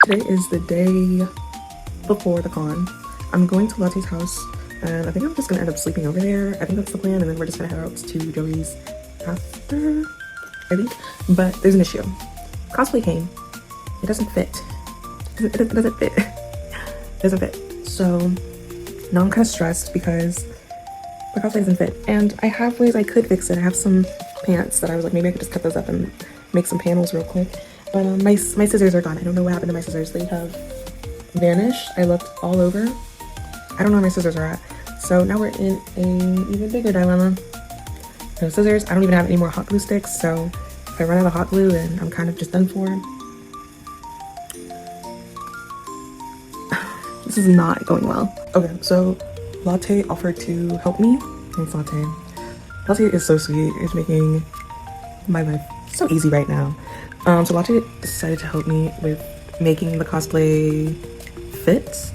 Today is the day before the con. I'm going to Latte's house, and I think I'm just gonna end up sleeping over there. I think that's the plan, and then we're just gonna head out to Joey's after, I think. But there's an issue. Cosplay came. It doesn't fit. It doesn't fit. It doesn't fit. So now I'm kind of stressed because my cosplay doesn't fit. And I have ways I could fix it. I have some pants that I was like, maybe I could just cut those up and make some panels real quick. But my scissors are gone. I don't know what happened to my scissors. They have vanished. I looked all over. I don't know where my scissors are at. So now we're in an even bigger dilemma. No scissors. I don't even have any more hot glue sticks. So if I run out of hot glue, then I'm kind of just done for. This is not going well. Okay, so Latte offered to help me. Thanks, Latte. Latte is so sweet. It's making my life so easy right now. So Latte decided to help me with making the cosplay fit.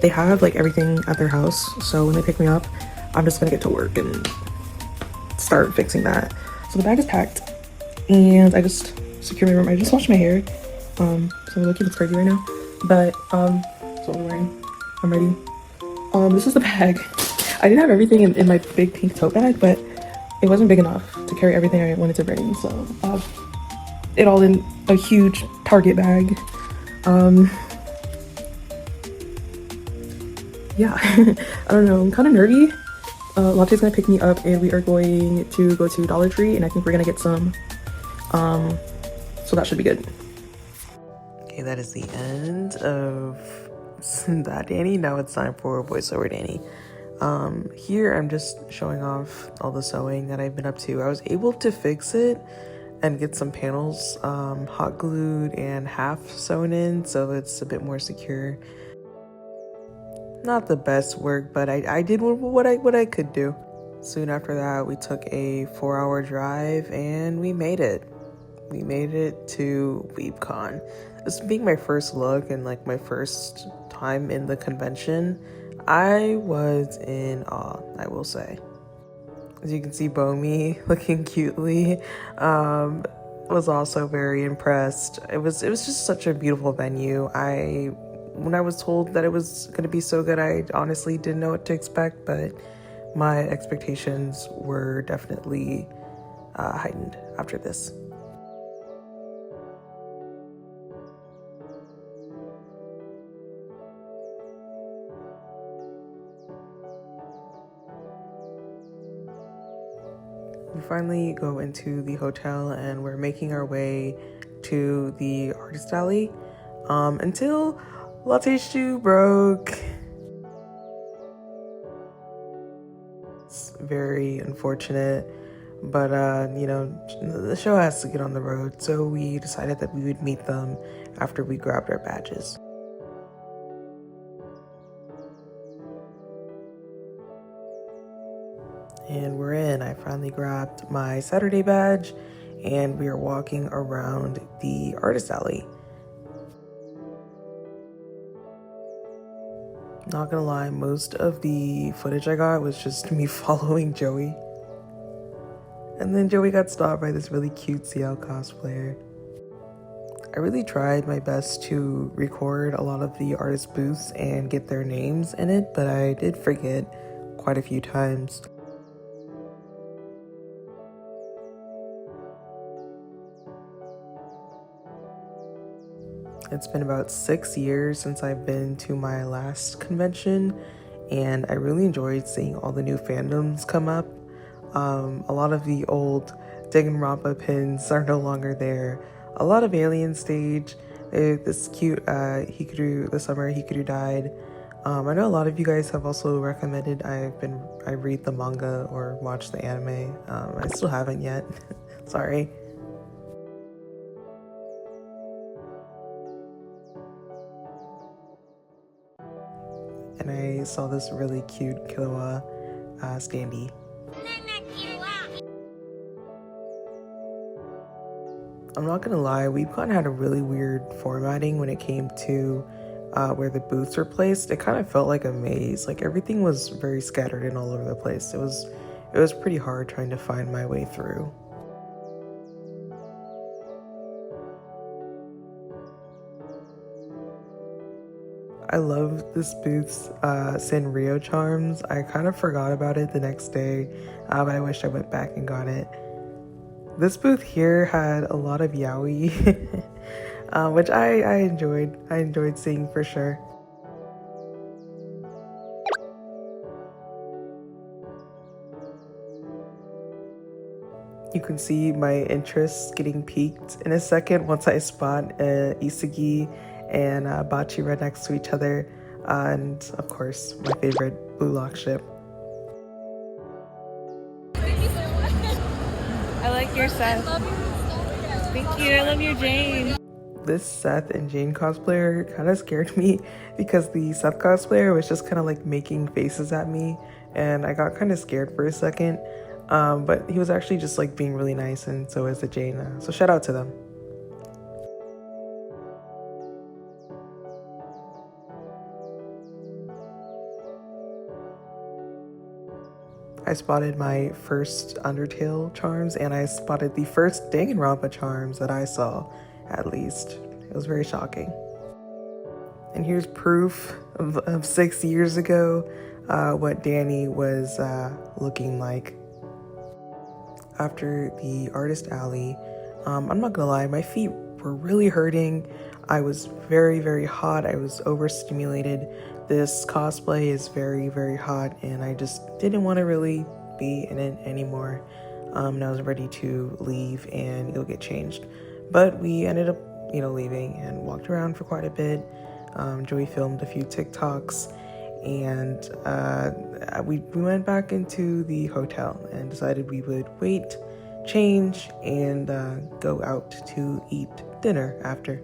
They have like everything at their house, so when they pick me up, I'm just gonna get to work and start fixing that. So the bag is packed, and I just secured my room. I just washed my hair, so look, it looks crazy right now. But that's what I'm wearing. I'm ready. This is the bag. I did have everything in my big pink tote bag, but it wasn't big enough to carry everything I wanted to bring. So I have it all in a huge Target bag. Yeah, I don't know. I'm kind of nerdy. Latte's gonna pick me up, and we are going to go to Dollar Tree, and I think we're gonna get some. So that should be good. Okay, that is the end of that Danny. Now it's time for voiceover Danny. Here I'm just showing off all the sewing that I've been up to. I was able to fix it and get some panels hot glued and half sewn in, so it's a bit more secure. Not the best work, but I did what I could do. Soon after that, we took a 4-hour drive and we made it. We made it to WeebCon. This being my first look and like my first time in the convention, I was in awe, I will say. As you can see, Bomi looking cutely, was also very impressed. It was just such a beautiful venue. When I was told that it was going to be so good, I honestly didn't know what to expect, but my expectations were definitely heightened after this. We finally go into the hotel and we're making our way to the artist alley until Latte's shoe broke. It's very unfortunate, but you know, the show has to get on the road, so we decided that we would meet them after we grabbed our badges. And we're in. I finally grabbed my Saturday badge, and we are walking around the artist alley. Not gonna lie, most of the footage I got was just me following Joey. And then Joey got stopped by this really cute CL cosplayer. I really tried my best to record a lot of the artist booths and get their names in it, but I did forget quite a few times. It's been about 6 years since I've been to my last convention, and I really enjoyed seeing all the new fandoms come up. A lot of the old Danganronpa pins are no longer there. A lot of Alien stage. This cute Hikaru, the summer Hikaru died. I know a lot of you guys have also recommended I read the manga or watch the anime. I still haven't yet. Sorry. And I saw this really cute Killua standee. I'm not gonna lie, WeebCon had a really weird formatting when it came to where the booths were placed. It kind of felt like a maze. Like everything was very scattered and all over the place. It was pretty hard trying to find my way through. I love this booth's Sanrio charms. I kind of forgot about it the next day, but I wish I went back and got it. This booth here had a lot of yaoi, which I enjoyed. I enjoyed seeing for sure. You can see my interest getting piqued in a second once I spot Isugi and Bachi right next to each other, and of course my favorite Blue Lock ship. I like your Seth. Thank you. I love your Jane. This Seth and Jane cosplayer kind of scared me because the Seth cosplayer was just kind of like making faces at me, and I got kind of scared for a second. But he was actually just like being really nice, and so is the Jane. So shout out to them. I spotted my first Undertale charms, and I spotted the first Danganronpa charms that I saw, at least. It was very shocking. And here's proof of 6 years ago what Danny was looking like. After the artist alley, I'm not gonna lie, my feet were really hurting. I was very, very hot. I was overstimulated. This cosplay is very, very hot, and I just didn't want to really be in it anymore. And I was ready to leave and go get changed. But we ended up, leaving and walked around for quite a bit. Joey filmed a few TikToks, and we went back into the hotel and decided we would wait, change, and go out to eat dinner after.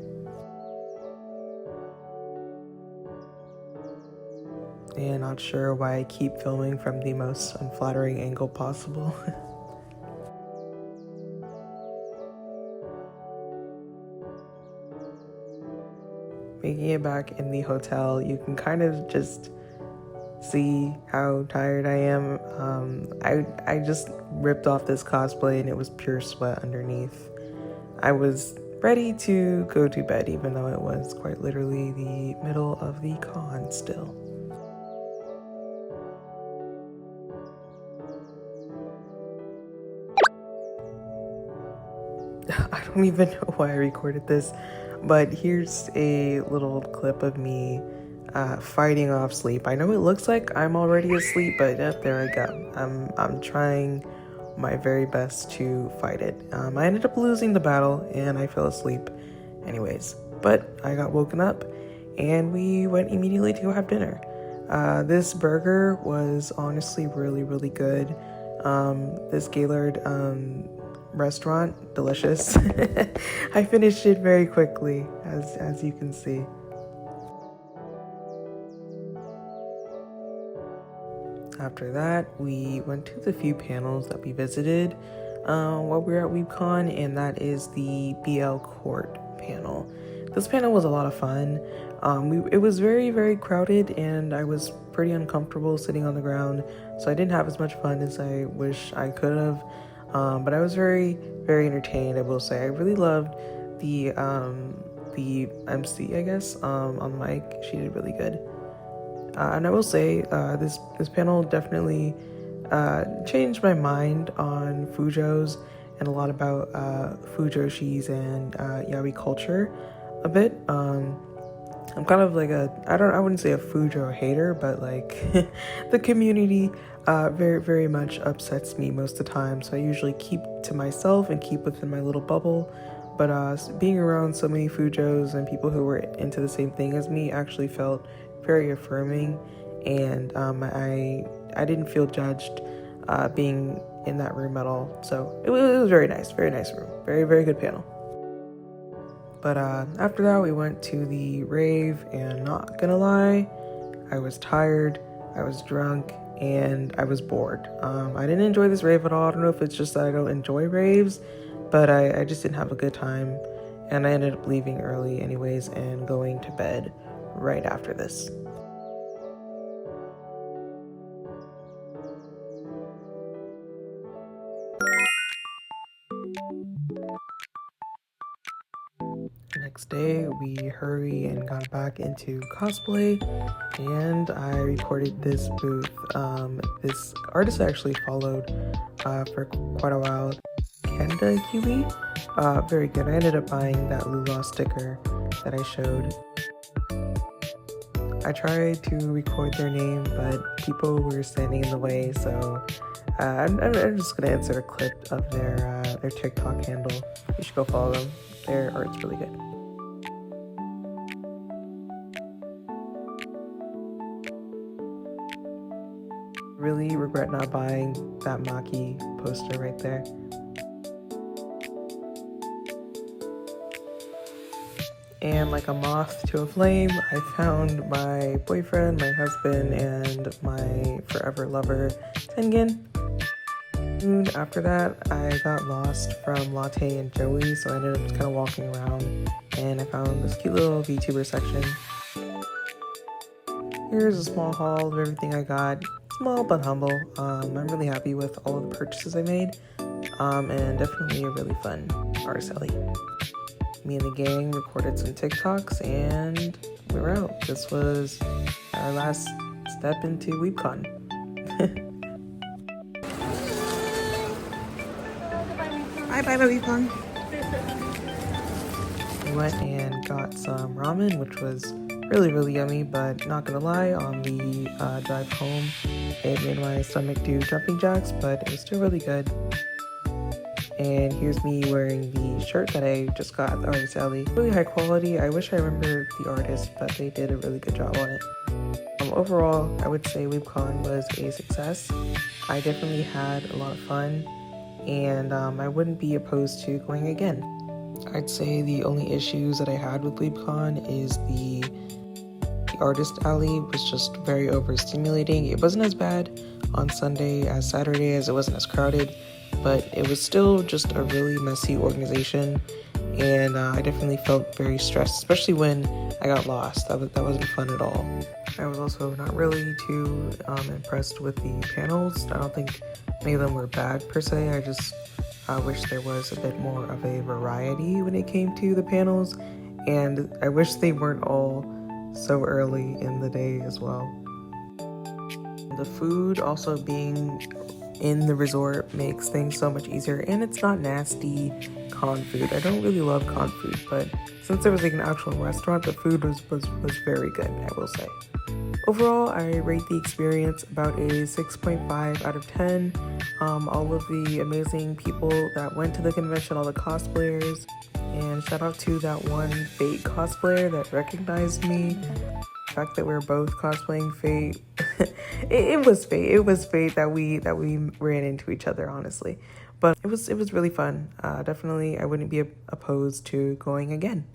And not sure why I keep filming from the most unflattering angle possible. Making it back in the hotel, you can kind of just see how tired I am. I just ripped off this cosplay and it was pure sweat underneath. I was ready to go to bed, even though it was quite literally the middle of the con still. I don't even know why I recorded this, but here's a little clip of me fighting off sleep. I know it looks like I'm already asleep, but there I go. I'm trying my very best to fight it. I ended up losing the battle and I fell asleep anyways, but I got woken up and we went immediately to go have dinner. This burger was honestly really, really good. This Gaylord restaurant, delicious. I finished it very quickly, as you can see. After that, we went to the few panels that we visited while we were at WeebCon, and that is the BL Court panel. This panel was a lot of fun. It was very, very crowded, and I was pretty uncomfortable sitting on the ground, so I didn't have as much fun as I wish I could have. But I was very, very entertained, I will say. I really loved the MC, I guess, on the mic. She did really good. And I will say, this panel definitely changed my mind on Fujos and a lot about Fujoshis and yaoi culture a bit. I'm kind of like I wouldn't say a Fujo hater, but like the community very, very much upsets me most of the time. So I usually keep to myself and keep within my little bubble. But being around so many Fujos and people who were into the same thing as me actually felt very affirming, and I didn't feel judged being in that room at all. So it was very nice room, very, very good panel. But after that, we went to the rave, and not gonna lie, I was tired, I was drunk, and I was bored. I didn't enjoy this rave at all. I don't know if it's just that I don't enjoy raves, but I just didn't have a good time, and I ended up leaving early anyways and going to bed right after this. next day, we hurry and got back into cosplay, and I recorded this booth. This artist I actually followed for quite a while, Kenda QB. Very good. I ended up buying that Lula sticker that I showed. I tried to record their name, but people were standing in the way, so I'm just gonna insert a clip of their TikTok handle. You should go follow them. Their art's really good. Really regret not buying that Maki poster right there. And like a moth to a flame, I found my boyfriend, my husband, and my forever lover, Tengen. Soon after that, I got lost from Latte and Joey, so I ended up just kind of walking around, and I found this cute little VTuber section. Here's a small haul of everything I got. Small but humble. I'm really happy with all of the purchases I made, and definitely a really fun art alley. Me and the gang recorded some TikToks, and we were out. This was our last step into WeebCon. Bye, WeebCon. We went and got some ramen, which was really yummy, but not gonna lie, on the drive home, it made my stomach do jumping jacks, but it was still really good. And here's me wearing the shirt that I just got at the artist alley. Really high quality. I wish I remembered the artist, but they did a really good job on it. Overall, I would say WeebCon was a success. I definitely had a lot of fun, and I wouldn't be opposed to going again. I'd say the only issues that I had with WeebCon is the artist alley was just very overstimulating. It wasn't as bad on Sunday as Saturday, as it wasn't as crowded, but it was still just a really messy organization, and I definitely felt very stressed, especially when I got lost. That wasn't fun at all. I was also not really too impressed with the panels. I don't think any of them were bad per se. I just wish there was a bit more of a variety when it came to the panels, and I wish they weren't all so early in the day as well. The food also being in the resort makes things so much easier, and it's not nasty con food. I don't really love con food, but since it was like an actual restaurant, the food was very good, I will say. Overall, I rate the experience about a 6.5 out of 10. All of the amazing people that went to the convention, all the cosplayers, and shout out to that one Fate cosplayer that recognized me. The fact that we were both cosplaying Fate, it was Fate. It was Fate that we ran into each other, honestly. But it was really fun. Definitely, I wouldn't be opposed to going again.